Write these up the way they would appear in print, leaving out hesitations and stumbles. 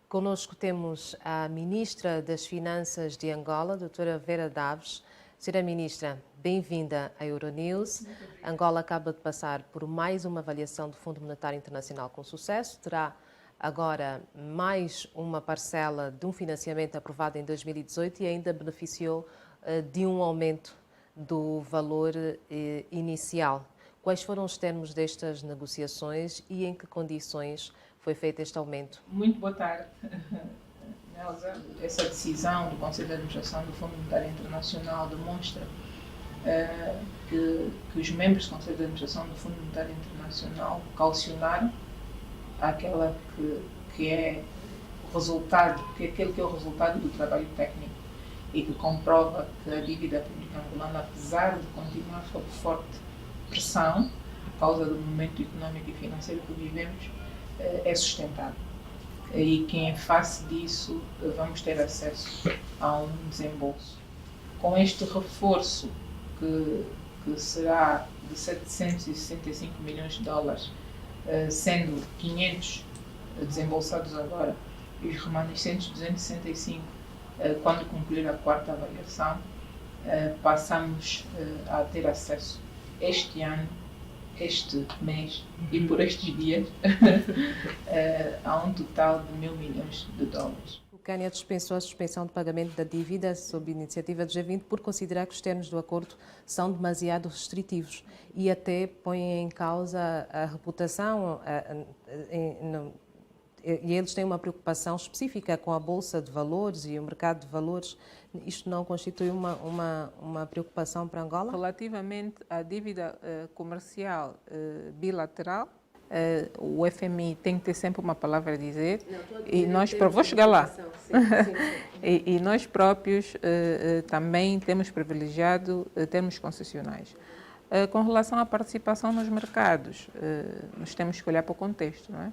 Conosco temos a Ministra das Finanças de Angola, doutora Vera Daves. Senhora Ministra, bem-vinda à Euronews. Angola acaba de passar por mais uma avaliação do Fundo Monetário Internacional com sucesso. Terá agora mais uma parcela de um financiamento aprovado em 2018 e ainda beneficiou de um aumento do valor inicial. Quais foram os termos destas negociações e em que condições foi feito este aumento? Muito boa tarde, Nelsa. Essa decisão do Conselho de Administração do Fundo Monetário Internacional demonstra que os membros do Conselho de Administração do Fundo Monetário Internacional calcionaram aquele que é o resultado do trabalho técnico e que comprova que a dívida pública angolana, apesar de continuar sob forte pressão por causa do momento económico e financeiro que vivemos, é sustentável. E que em face disso vamos ter acesso a um desembolso. Com este reforço que será de 765 milhões de dólares, sendo 500 desembolsados agora e os remanescentes 265 quando concluir a quarta avaliação, passamos a ter acesso este ano, este mês e por estes dias a um total de 1.000 milhões de dólares. O Quênia dispensou a suspensão de pagamento da dívida sob iniciativa do G20 por considerar que os termos do acordo são demasiado restritivos e até põem em causa a reputação e eles têm uma preocupação específica com a Bolsa de Valores e o mercado de valores. Isto não constitui uma preocupação para Angola? Relativamente à dívida comercial bilateral, o FMI tem que ter sempre uma palavra a dizer. E nós vou chegar lá. E nós próprios também temos privilegiado termos concessionais. Com relação à participação nos mercados, nós temos que olhar para o contexto, não é?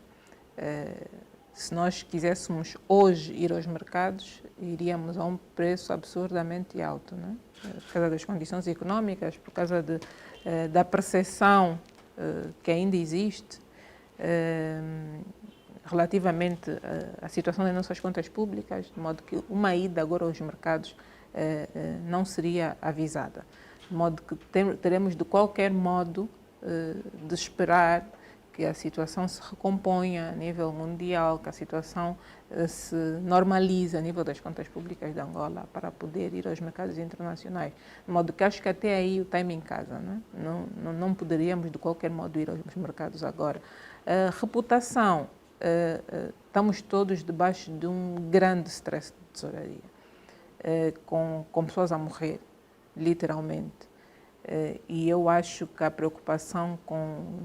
Se nós quiséssemos hoje ir aos mercados, iríamos a um preço absurdamente alto, não é? Por causa das condições económicas, por causa da percepção que ainda existe relativamente à situação das nossas contas públicas, de modo que uma ida agora aos mercados não seria avisada. De modo que teremos de qualquer modo de esperar que a situação se recomponha a nível mundial, que a situação se normalize a nível das contas públicas de Angola para poder ir aos mercados internacionais. De modo que acho que até aí o time em casa, não poderíamos de qualquer modo ir aos mercados agora. Reputação, estamos todos debaixo de um grande stress de tesouraria, com pessoas a morrer, literalmente. E eu acho que a preocupação com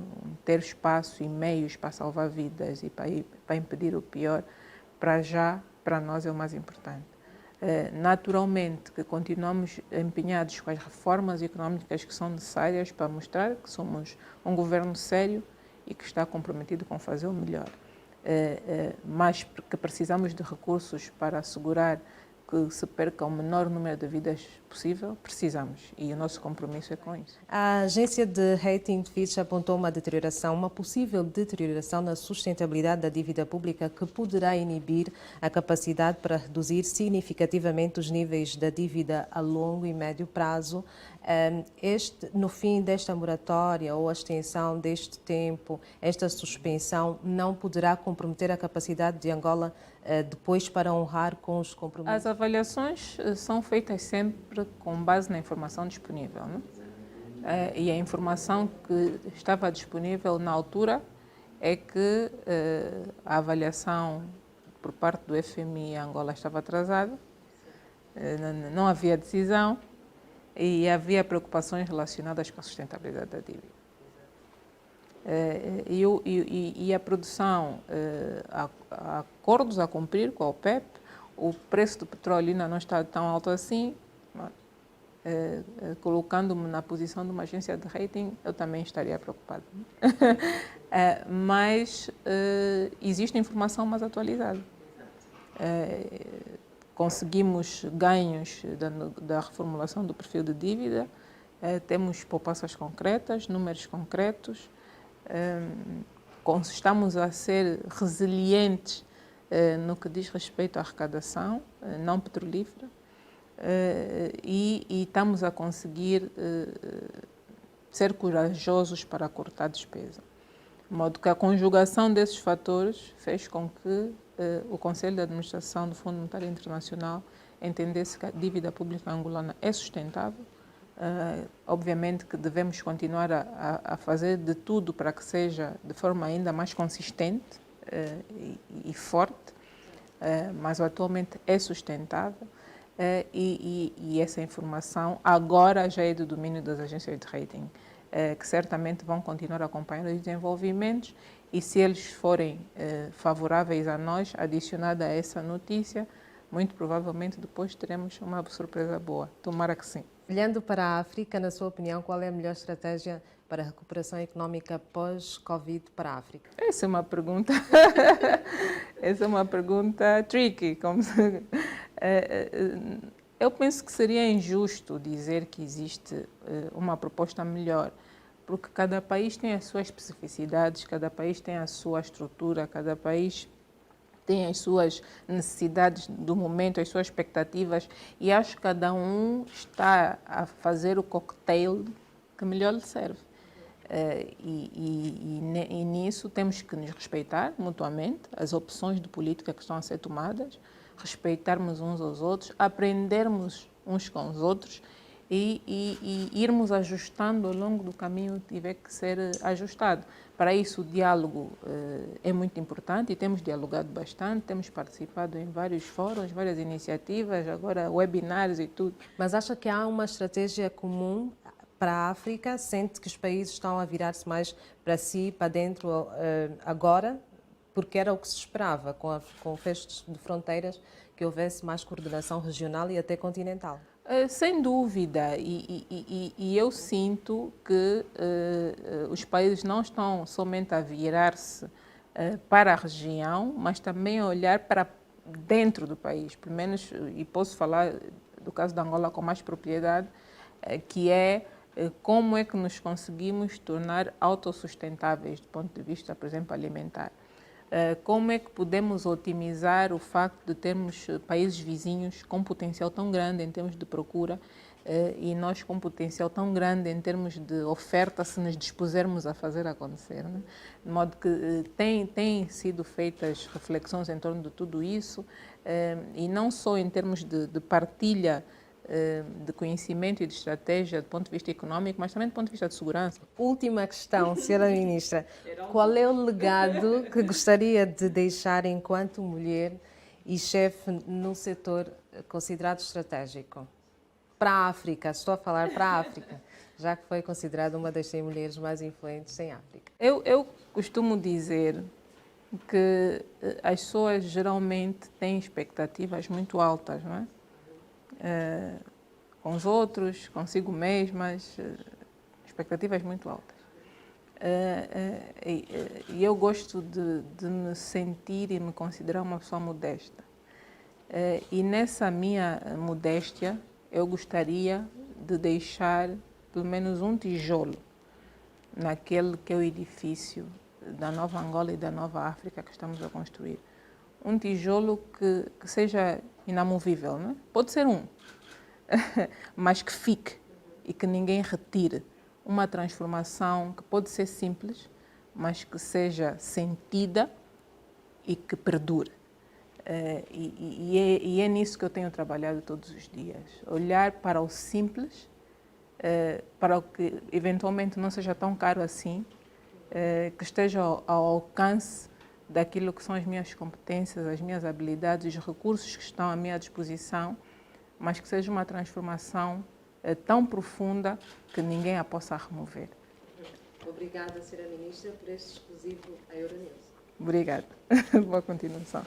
ter espaço e meios para salvar vidas e para impedir o pior, para nós é o mais importante. Naturalmente que continuamos empenhados com as reformas económicas que são necessárias para mostrar que somos um governo sério e que está comprometido com fazer o melhor. Mas que precisamos de recursos para assegurar que se perca o menor número de vidas possível, precisamos. E o nosso compromisso é com isso. A agência de rating Fitch apontou uma possível deterioração na sustentabilidade da dívida pública que poderá inibir a capacidade para reduzir significativamente os níveis da dívida a longo e médio prazo. No fim desta moratória ou a extensão deste tempo, esta suspensão não poderá comprometer a capacidade de Angola depois para honrar com os compromissos? As avaliações são feitas sempre com base na informação disponível, não? E a informação que estava disponível na altura é que a avaliação por parte do FMI em Angola estava atrasada, não havia decisão e havia preocupações relacionadas com a sustentabilidade da dívida. E a produção, há acordos a cumprir com a OPEP, o preço do petróleo ainda não está tão alto assim, colocando-me na posição de uma agência de rating, eu também estaria preocupado. Mas existe informação mais atualizada. Conseguimos ganhos da reformulação do perfil de dívida, temos poupanças concretas, números concretos, estamos a ser resilientes no que diz respeito à arrecadação não petrolífera e estamos a conseguir ser corajosos para cortar despesa. De modo que a conjugação desses fatores fez com que o Conselho de Administração do Fundo Monetário Internacional entendesse que a dívida pública angolana é sustentável. Obviamente que devemos continuar a fazer de tudo para que seja de forma ainda mais consistente e forte, mas atualmente é sustentável e essa informação agora já é do domínio das agências de rating, que certamente vão continuar a acompanhar os desenvolvimentos e se eles forem favoráveis a nós, adicionada a essa notícia, muito provavelmente depois teremos uma surpresa boa. Tomara que sim. Olhando para a África, na sua opinião, qual é a melhor estratégia para a recuperação económica pós-Covid para a África? Essa é uma pergunta, essa é uma pergunta tricky. Eu penso que seria injusto dizer que existe uma proposta melhor, porque cada país tem as suas especificidades, cada país tem a sua estrutura, cada país tem as suas necessidades do momento, as suas expectativas, e acho que cada um está a fazer o cocktail que melhor lhe serve. E nisso temos que nos respeitar mutuamente, as opções de política que estão a ser tomadas, respeitarmos uns aos outros, aprendermos uns com os outros e irmos ajustando ao longo do caminho que tiver que ser ajustado. Para isso, o diálogo é muito importante e temos dialogado bastante, temos participado em vários fóruns, várias iniciativas, agora webinars e tudo. Mas acha que há uma estratégia comum para a África? Sente que os países estão a virar-se mais para si, para dentro agora? Porque era o que se esperava, com o fecho de fronteiras, que houvesse mais coordenação regional e até continental. Sem dúvida, e eu sinto que os países não estão somente a virar-se para a região, mas também a olhar para dentro do país, pelo menos, e posso falar do caso da Angola com mais propriedade, que é como é que nos conseguimos tornar autossustentáveis do ponto de vista, por exemplo, alimentar. Como é que podemos otimizar o facto de termos países vizinhos com potencial tão grande em termos de procura e nós com potencial tão grande em termos de oferta se nos dispusermos a fazer acontecer, né? De modo que têm sido feitas reflexões em torno de tudo isso e não só em termos de partilha de conhecimento e de estratégia do ponto de vista económico, mas também do ponto de vista de segurança. Última questão, Sra. Ministra. Qual é o legado que gostaria de deixar enquanto mulher e chefe num setor considerado estratégico? Para a África, estou a falar para a África, já que foi considerada uma das 100 mulheres mais influentes em África. Eu costumo dizer que as pessoas geralmente têm expectativas muito altas, não é? Com os outros, consigo mesmas, expectativas muito altas. E eu gosto de me sentir e me considerar uma pessoa modesta. E nessa minha modéstia, eu gostaria de deixar pelo menos um tijolo naquele que é o edifício da Nova Angola e da Nova África que estamos a construir. Um tijolo que seja inamovível, não é? Pode ser um, mas que fique e que ninguém retire. Uma transformação que pode ser simples, mas que seja sentida e que perdure. E é nisso que eu tenho trabalhado todos os dias. Olhar para o simples, para o que eventualmente não seja tão caro assim, que esteja ao alcance daquilo que são as minhas competências, as minhas habilidades, os recursos que estão à minha disposição, mas que seja uma transformação tão profunda que ninguém a possa remover. Obrigada, Sra. Ministra, por este exclusivo à Euronews. Obrigada. Boa continuação.